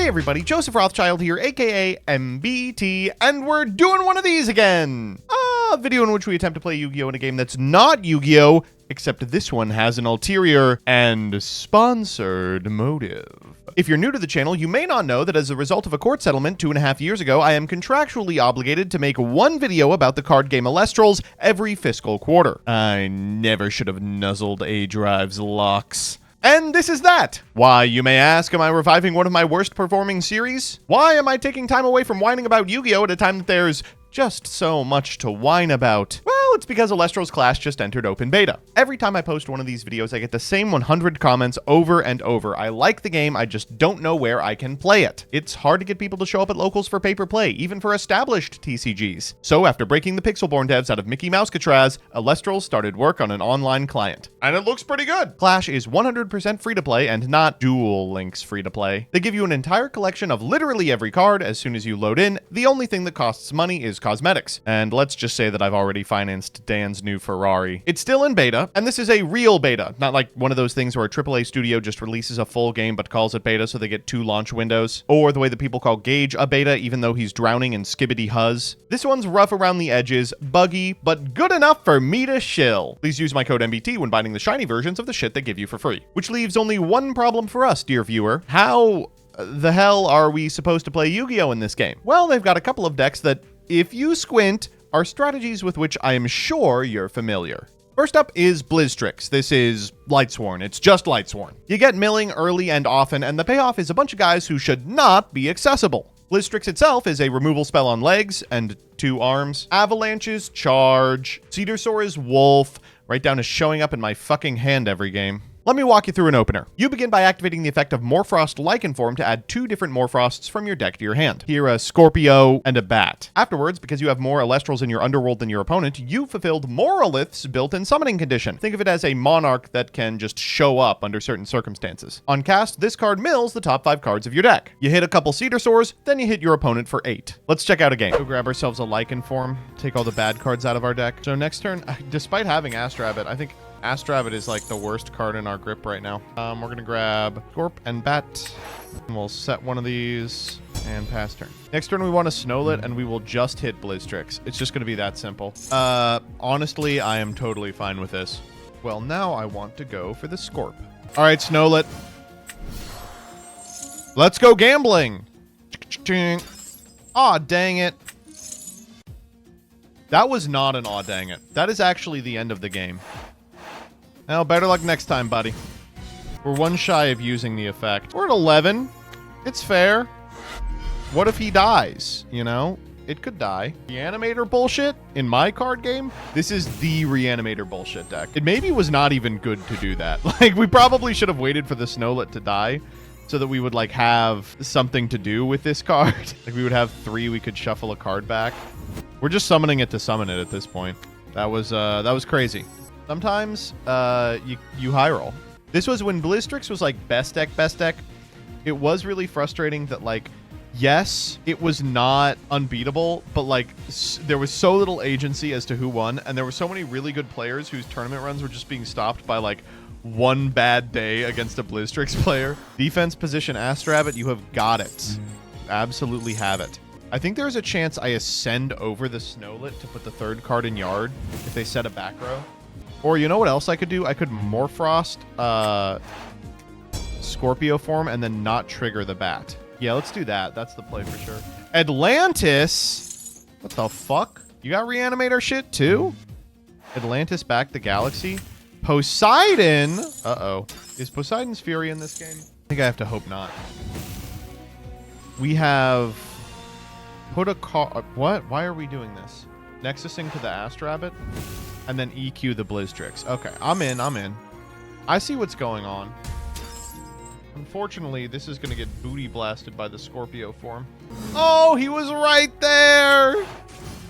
Hey everybody, Joseph Rothschild here, aka MBT, and we're doing one of these again! A video in which we attempt to play Yu-Gi-Oh! In a game that's not Yu-Gi-Oh! Except this one has an ulterior and sponsored motive. If you're new to the channel, you may not know that as a result of a court settlement 2.5 years ago, I am contractually obligated to make one video about the card game Elestrals every fiscal quarter. I never should have nuzzled A-Drive's locks. And this is that. Why, you may ask, am I reviving one of my worst performing series? Why am I taking time away from whining about Yu-Gi-Oh! At a time that there's just so much to whine about? Well, it's because Elestrals Clash just entered open beta. Every time I post one of these videos, I get the same 100 comments over and over. I like the game, I just don't know where I can play it. It's hard to get people to show up at locals for pay-per-play, even for established TCGs. So after breaking the Pixelborn devs out of Mickey Mouse Catraz, Elestrals started work on an online client. And it looks pretty good. Clash is 100% free-to-play and not Duel Links free-to-play. They give you an entire collection of literally every card as soon as you load in. The only thing that costs money is cosmetics. And let's just say that I've already financed Dan's new Ferrari. It's still in beta, and this is a real beta, not like one of those things where a AAA studio just releases a full game but calls it beta so they get 2 launch windows, or the way that people call Gage a beta even though he's drowning in skibbity huzz. This one's rough around the edges, buggy, but good enough for me to shill. Please use my code MBT when buying the shiny versions of the shit they give you for free. Which leaves only one problem for us, dear viewer. How the hell are we supposed to play Yu-Gi-Oh! In this game? Well, they've got a couple of decks that, if you squint, are strategies with which I am sure you're familiar. First up is Blizzstrix. This is Lightsworn. It's just Lightsworn. You get milling early and often, and the payoff is a bunch of guys who should not be accessible. Blizzstrix itself is a removal spell on legs and 2 arms. Avalanches, charge. Cedarsaur is wolf. Right down to showing up in my fucking hand every game. Let me walk you through an opener. You begin by activating the effect of Morfrost Lycanform to add 2 different Morfrosts from your deck to your hand. Here, a Scorpio and a Bat. Afterwards, because you have more Elestrals in your underworld than your opponent, you fulfilled Morolith's built-in summoning condition. Think of it as a Monarch that can just show up under certain circumstances. On cast, this card mills the top 5 cards of your deck. You hit a couple Cedarsaurs, then you hit your opponent for 8. Let's check out a game. Go grab ourselves a Lycanform, take all the bad cards out of our deck. So next turn, despite having Astrabbit, I think Astrabbit is like the worst card in our grip right now. We're gonna grab Scorp and Bat, and we'll set one of these and pass turn. Next turn we want to Snowlet, and we will just hit Blizzstrix. It's just gonna be that simple. Honestly, I am totally fine with this. Well, now I want to go for the Scorp. All right, Snowlet. Let's go gambling. Aw, dang it. That was not an aw, dang it. That is actually the end of the game. Well, better luck next time, buddy. We're 1 shy of using the effect. We're at 11. It's fair. What if he dies? You know, it could die. Reanimator bullshit in my card game? This is the Reanimator bullshit deck. It maybe was not even good to do that. Like, we probably should have waited for the Snowlet to die so that we would, like, have something to do with this card. Like, we would have 3, we could shuffle a card back. We're just summoning it to summon it at this point. That was crazy. Sometimes, you high roll. This was when Blizzstrix was like best deck. It was really frustrating that, like, yes, it was not unbeatable, but like there was so little agency as to who won, and there were so many really good players whose tournament runs were just being stopped by like one bad day against a Blizzstrix player. Defense position Astrabbit, you have got it. Absolutely have it. I think there's a chance I ascend over the Snowlet to put the 3rd card in yard if they set a back row. Or you know what else I could do? I could Morfrost Scorpio form and then not trigger the Bat. Yeah, let's do that. That's the play for sure. Atlantis? What the fuck? You got Reanimator shit too? Atlantis back the galaxy? Poseidon? Uh-oh. Is Poseidon's Fury in this game? I think I have to hope not. We have put a card... What? Why are we doing this? Nexusing to the Astrabbit? And then EQ the Blizzstrix. Okay, I'm in. I see what's going on. Unfortunately, this is going to get booty blasted by the Scorpio form. Oh, he was right there!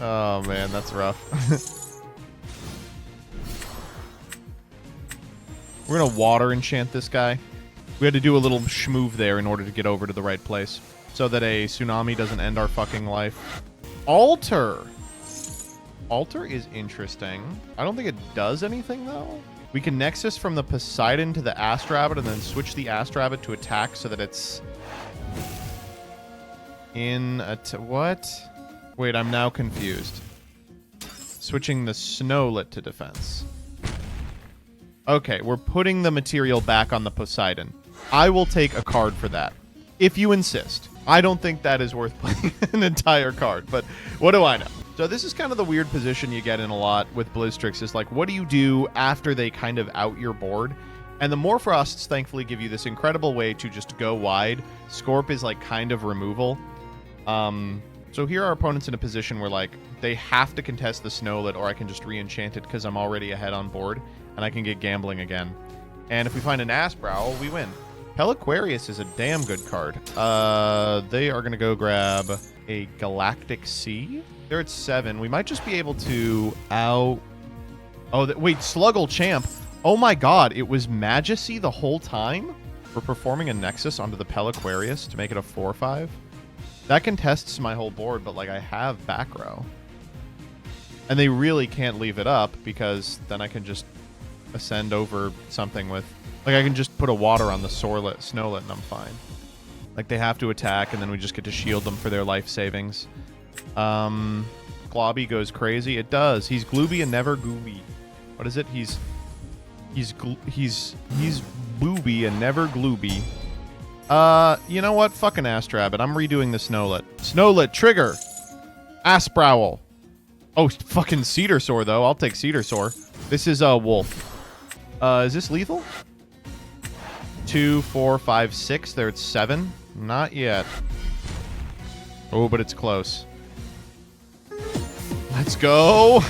Oh, man, that's rough. We're going to water enchant this guy. We had to do a little schmoove there in order to get over to the right place, so that a tsunami doesn't end our fucking life. Alter! Alter is interesting. I don't think it does anything, though. We can Nexus from the Poseidon to the Astrabbit and then switch the Astrabbit to attack so that it's What? Wait, I'm now confused. Switching the Snowlet to defense. Okay, we're putting the material back on the Poseidon. I will take a card for that, if you insist. I don't think that is worth playing an entire card, but what do I know? So this is kind of the weird position you get in a lot with Blizzstrix, is like, what do you do after they kind of out your board? And the Morphrosts thankfully give you this incredible way to just go wide. Scorp is like kind of removal. So here our opponent's in a position where like they have to contest the Snowlet, or I can just re-enchant it because I'm already ahead on board and I can get gambling again. And if we find an Asprowl, we win. Peliquarius is a damn good card. They are going to go grab a Galactic Sea. They're at 7. We might just be able to out... Oh, wait, Sluggle Champ. Oh my god, it was Majesty the whole time? We're performing a Nexus onto the Peliquarius to make it a 4/5. That contests my whole board, but like I have back row. And they really can't leave it up because then I can just ascend over something with... Like I can just put a water on the Snowlet and I'm fine. Like they have to attack and then we just get to shield them for their life savings. Globby goes crazy. It does. He's Glooby and never Gooby. What is it? He's Booby and never Glooby. You know what? Fucking Astrabbit. I'm redoing the Snowlet. Snowlet, trigger! Asprowl. Oh, fucking Cedar Soar, though. I'll take Cedar Soar. This is a Wolf. Is this lethal? 2, 4, 5, 6. There it's 7. Not yet. Oh, but it's close. Let's go!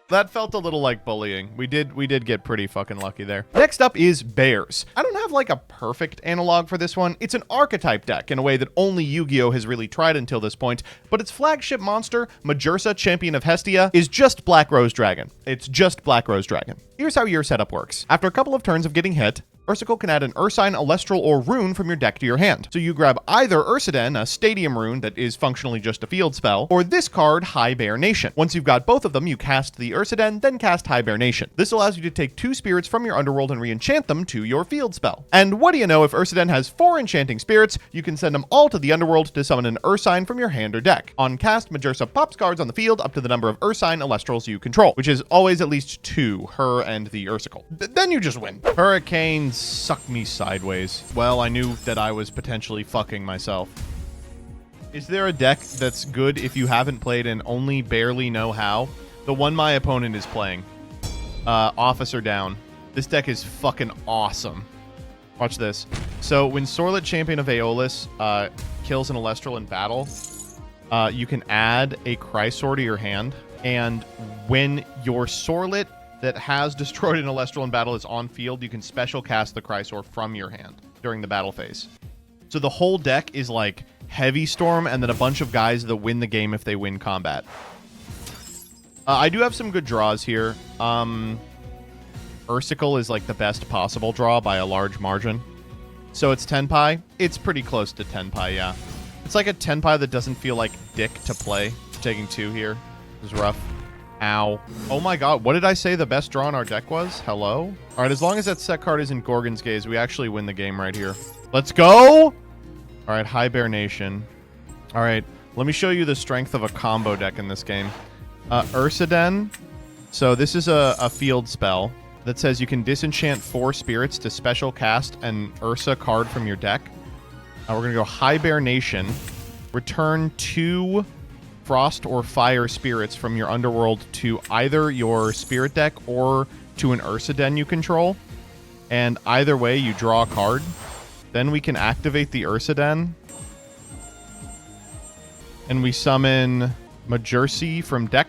That felt a little like bullying. We did get pretty fucking lucky there. Next up is Bears. I don't have like a perfect analog for this one. It's an archetype deck in a way that only Yu-Gi-Oh has really tried until this point, but its flagship monster, Majursa, Champion of Hestia, is just Black Rose Dragon. It's just Black Rose Dragon. Here's how your setup works. After a couple of turns of getting hit, Ursicle can add an Ursine, Elestral, or Rune from your deck to your hand. So you grab either Ursaden, a Stadium Rune that is functionally just a field spell, or this card, High Bear Nation. Once you've got both of them, you cast the Ursaden, then cast High Bear Nation. This allows you to take 2 spirits from your underworld and re-enchant them to your field spell. And what do you know, if Ursaden has 4 enchanting spirits, you can send them all to the underworld to summon an Ursine from your hand or deck. On cast, Majursa pops cards on the field up to the number of Ursine Elestrals you control, which is always at least 2, her and the Ursicle. Then you just win. Hurricanes suck me sideways. Well, I knew that I was potentially fucking myself. Is there a deck that's good if you haven't played and only barely know how? The one my opponent is playing. Officer Down. This deck is fucking awesome. Watch this. So when Sorlet, Champion of Aeolus, kills an Elestral in battle, you can add a Chrysor to your hand, and when your Sorlet that has destroyed an Elestral in battle is on field, you can special cast the Chrysor from your hand during the battle phase. So the whole deck is like Heavy Storm and then a bunch of guys that win the game if they win combat. I do have some good draws here. Ursicle is like the best possible draw by a large margin. So it's Tenpai. It's pretty close to Tenpai, yeah. It's like a Tenpai that doesn't feel like dick to play. Taking 2 here is rough. Ow. Oh my god, what did I say the best draw in our deck was? Hello? Alright, as long as that set card isn't Gorgon's Gaze, we actually win the game right here. Let's go! Alright, High Bear Nation. Alright, let me show you the strength of a combo deck in this game. Ursaden. So this is a field spell that says you can disenchant 4 spirits to special cast an Ursa card from your deck. We're going to go High Bear Nation. Return 2... Frost or Fire spirits from your underworld to either your spirit deck or to an Ursaden you control. And either way, you draw a card. Then we can activate the Ursaden. And we summon Majursi from deck.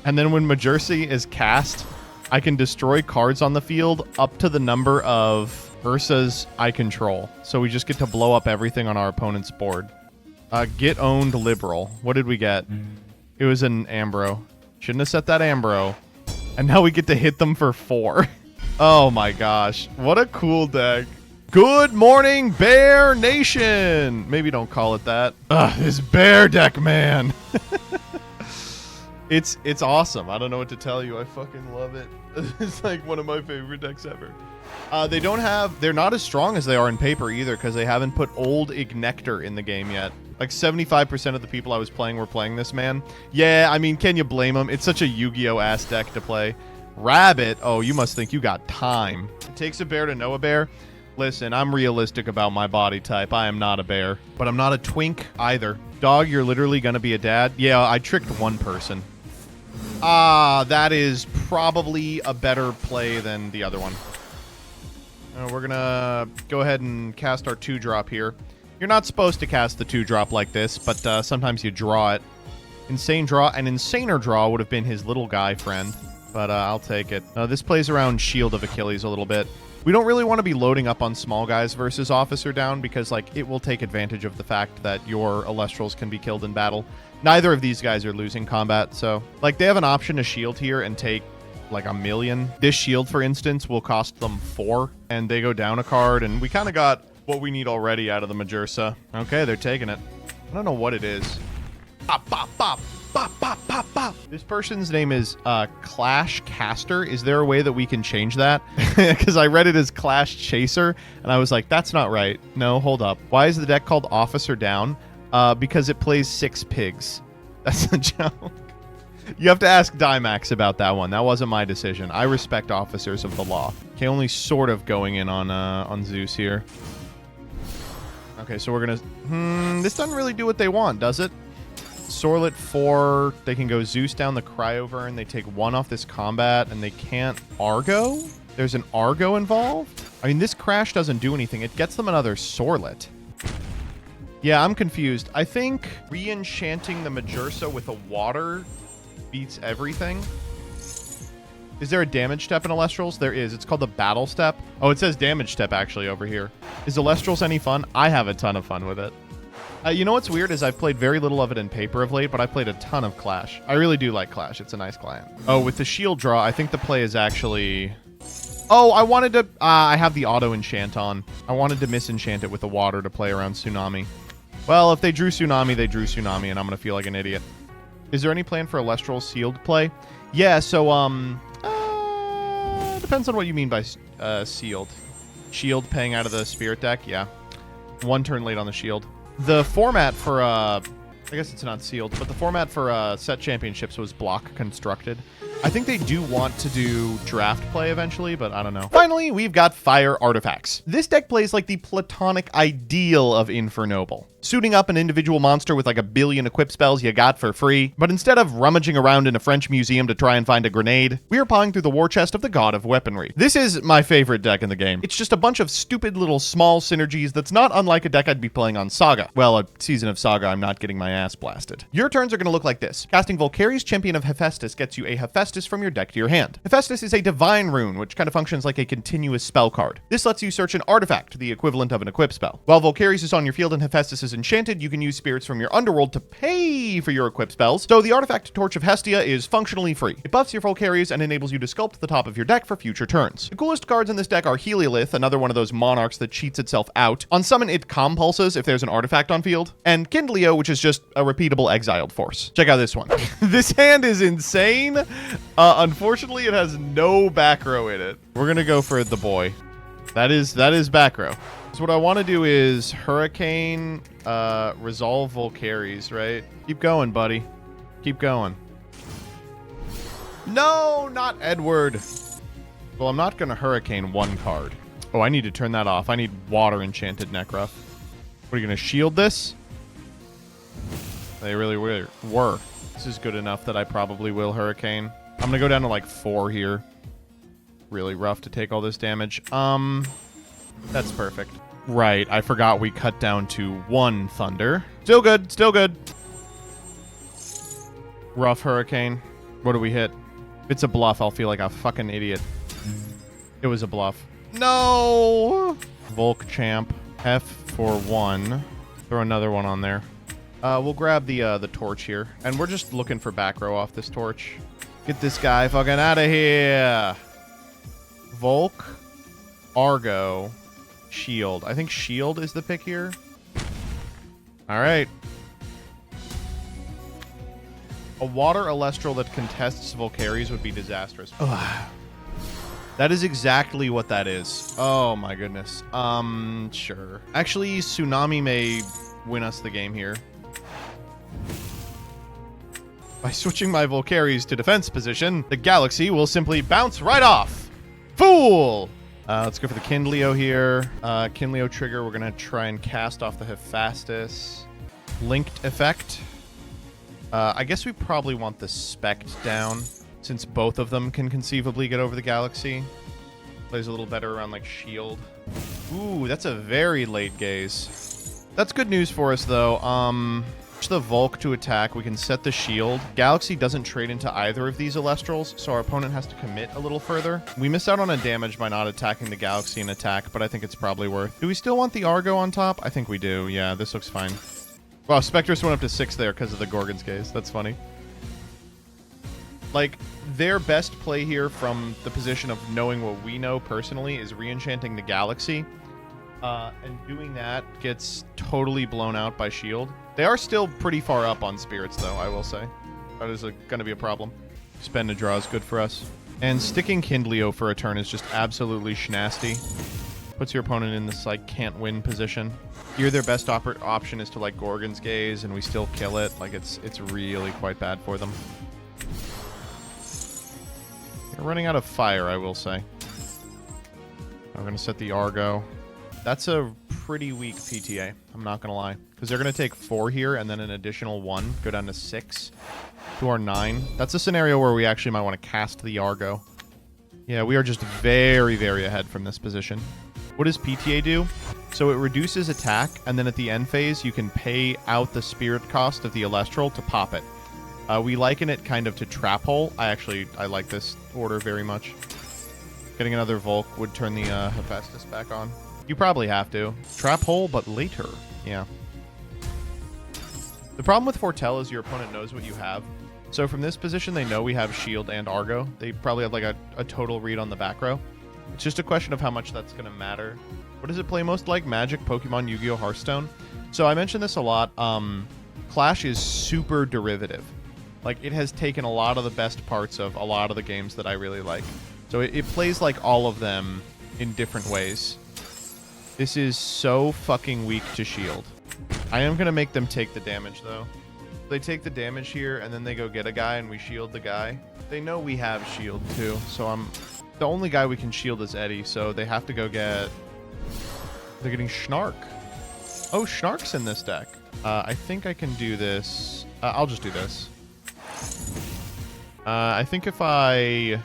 And then when Majursi is cast, I can destroy cards on the field up to the number of Ursas I control. So we just get to blow up everything on our opponent's board. Get owned liberal. What did we get? It was an Ambro. Shouldn't have set that Ambro. And now we get to hit them for 4. Oh my gosh. What a cool deck. Good morning, Bear Nation. Maybe don't call it that. This bear deck, man. It's awesome. I don't know what to tell you. I fucking love it. It's like one of my favorite decks ever. They're not as strong as they are in paper either because they haven't put old Ignector in the game yet. Like 75% of the people I was playing were playing this, man. Yeah, I mean, can you blame them? It's such a Yu-Gi-Oh! Ass deck to play. Rabbit? Oh, you must think you got time. It takes a bear to know a bear. Listen, I'm realistic about my body type. I am not a bear. But I'm not a twink either. Dog, you're literally gonna be a dad? Yeah, I tricked one person. That is probably a better play than the other one. We're gonna go ahead and cast our 2-drop here. You're not supposed to cast the 2-drop like this, but sometimes you draw it. Insane draw. An insaner draw would have been his little guy friend, but I'll take it. This plays around Shield of Achilles a little bit. We don't really want to be loading up on small guys versus Officer Down because, like, it will take advantage of the fact that your Elestrals can be killed in battle. Neither of these guys are losing combat, so, like, they have an option to shield here and take like 1 million. This shield, for instance, will cost them 4, and they go down a card, and we kind of got what we need already out of the Majursa. Okay, they're taking it. I don't know what it is. Bop, bop, bop, bop, bop, bop, bop. This person's name is Clash Caster. Is there a way that we can change that? Because I read it as Clash Chaser, and I was like, that's not right. No, hold up. Why is the deck called Officer Down? Because it plays 6 pigs. That's a joke. You have to ask Dymax about that one. That wasn't my decision. I respect officers of the law. Okay, only sort of going in on Zeus here. Okay, so we're gonna... this doesn't really do what they want, does it? Sorlet 4. They can go Zeus down the Cryover, and they take 1 off this combat, and they can't Argo? There's an Argo involved? I mean, this crash doesn't do anything. It gets them another Sorlet. Yeah, I'm confused. I think re-enchanting the Majursa with a water beats everything. Is there a damage step in Elestrals? There is. It's called the battle step. Oh, it says damage step actually over here. Is Elestrals any fun? I have a ton of fun with it. You know what's weird is I've played very little of it in paper of late, but I played a ton of Clash. I really do like Clash. It's a nice client. Oh, with the shield draw, I think the play is actually... Oh, I wanted to... I have the auto enchant on. I wanted to misenchant it with the water to play around Tsunami. Well, if they drew Tsunami, they drew Tsunami, and I'm going to feel like an idiot. Is there any plan for Elestrals sealed play? Yeah, so, depends on what you mean by sealed. Shield paying out of the Spirit deck? Yeah. 1 turn late on the shield. The format for, I guess it's not sealed, but the format for set championships was block constructed. I think they do want to do draft play eventually, but I don't know. Finally, we've got Fire Artifacts. This deck plays like the platonic ideal of Infernoble. Suiting up an individual monster with like 1 billion equip spells you got for free. But instead of rummaging around in a French museum to try and find a grenade, we are pawing through the war chest of the God of Weaponry. This is my favorite deck in the game. It's just a bunch of stupid little small synergies that's not unlike a deck I'd be playing on Saga. Well, a season of Saga, I'm not getting my ass blasted. Your turns are going to look like this. Casting Volcari's Champion of Hephaestus gets you a Hephaestus from your deck to your hand. Hephaestus is a divine rune, which kind of functions like a continuous spell card. This lets you search an artifact, the equivalent of an equip spell. While Volcari's is on your field and Hephaestus is enchanted, you can use spirits from your underworld to pay for your equip spells, so the artifact Torch of Hestia is functionally free. It buffs your Volcari's and enables you to sculpt the top of your deck for future turns. The coolest cards in this deck are Heliolith, another one of those monarchs that cheats itself out. On summon, it compulses if there's an artifact on field, and Kindleo, which is just a repeatable exiled force. Check out this one. This hand is insane. Unfortunately, it has no back row in it. We're gonna go for the boy. That is back row. So what I want to do is Hurricane, resolve Volcari's, right? Keep going, buddy. Keep going. No, not Edward. Well, I'm not going to Hurricane 1 card. Oh, I need to turn that off. I need Water Enchanted Necruff. What, are you going to shield this? They really were. This is good enough that I probably will Hurricane. I'm going to go down to like 4 here. Really rough to take all this damage. That's perfect. Right, I forgot we cut down to 1 Thunder. Still good, still good. Rough Hurricane. What do we hit? If it's a bluff, I'll feel like a fucking idiot. It was a bluff. No! Volk Champ. F for 1. Throw another one on there. We'll grab the torch here. And we're just looking for back row off this torch. Get this guy fucking out of here. Volk. Argo. Shield. I think Shield is the pick here. All right. A water Elestral that contests Volcari's would be disastrous. Ugh. That is exactly what that is. Oh my goodness. Sure. Actually, Tsunami may win us the game here. By switching my Volcaries to defense position, the Galaxy will simply bounce right off. Fool! Let's go for the Kindleo here. Kindleo trigger, we're going to try and cast off the Hephaestus. Linked effect. I guess we probably want the Spect down, since both of them can conceivably get over the Galaxy. Plays a little better around, like, shield. Ooh, that's a very late gaze. That's good news for us, though. The Volk to attack, we can set the shield. Galaxy doesn't trade into either of these Elestrals, so our opponent has to commit a little further. We miss out on a damage by not attacking the Galaxy in attack, but I think it's probably worth. Do we still want the Argo on top? I think we do. Yeah, this looks fine. Wow, Spectres went up to 6 there because of the Gorgon's Gaze. That's funny. Like, their best play here from the position of knowing what we know personally is re-enchanting the Galaxy. And doing that gets totally blown out by shield. They are still pretty far up on spirits, though, I will say. That is going to be a problem. Spend a draw is good for us. And sticking Kindleo for a turn is just absolutely schnasty. Puts your opponent in this, like, can't-win position. Here, their best option is to, like, Gorgon's Gaze, and we still kill it. Like, it's really quite bad for them. They're running out of fire, I will say. I'm going to set the Argo. That's a pretty weak PTA, I'm not going to lie. Because they're going to take 4 here, and then an additional 1, go down to 6, to our 9. That's a scenario where we actually might want to cast the Argo. Yeah, we are just very, very ahead from this position. What does PTA do? So it reduces attack, and then at the end phase, you can pay out the spirit cost of the Elestral to pop it. We liken it kind of to Trap Hole. I like this order very much. Getting another Volk would turn the Hephaestus back on. You probably have to. Trap Hole, but later. Yeah. The problem with Foretell is your opponent knows what you have. So from this position, they know we have Shield and Argo. They probably have like a total read on the back row. It's just a question of how much that's going to matter. What does it play most like? Magic, Pokemon, Yu-Gi-Oh!, Hearthstone. So I mentioned this a lot. Clash is super derivative. Like, it has taken a lot of the best parts of a lot of the games that I really like. So it plays like all of them in different ways. This is so fucking weak to shield. I am going to make them take the damage, though. They take the damage here, and then they go get a guy, and we shield the guy. They know we have shield, too, so the only guy we can shield is Eddie, so they have to go get... They're getting Schnark. Oh, Schnark's in this deck. I think I can do this. I'll just do this. I think if I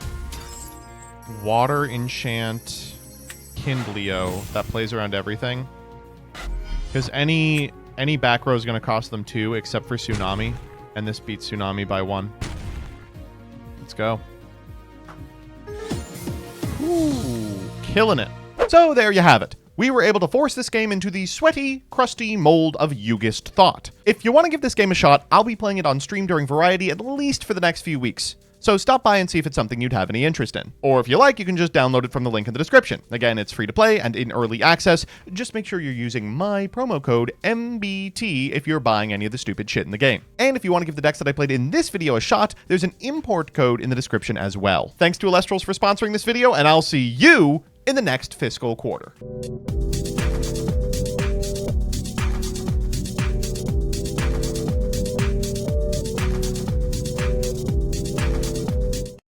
water enchant Kindleo, that plays around everything. Because any back row is going to cost them 2, except for Tsunami. And this beats Tsunami by 1. Let's go. Ooh, killing it. So there you have it. We were able to force this game into the sweaty, crusty mold of Yugist thought. If you want to give this game a shot, I'll be playing it on stream during Variety at least for the next few weeks. So stop by and see if it's something you'd have any interest in. Or if you like, you can just download it from the link in the description. Again, it's free to play and in early access. Just make sure you're using my promo code MBT if you're buying any of the stupid shit in the game. And if you want to give the decks that I played in this video a shot, there's an import code in the description as well. Thanks to Elestrals for sponsoring this video, and I'll see you in the next fiscal quarter.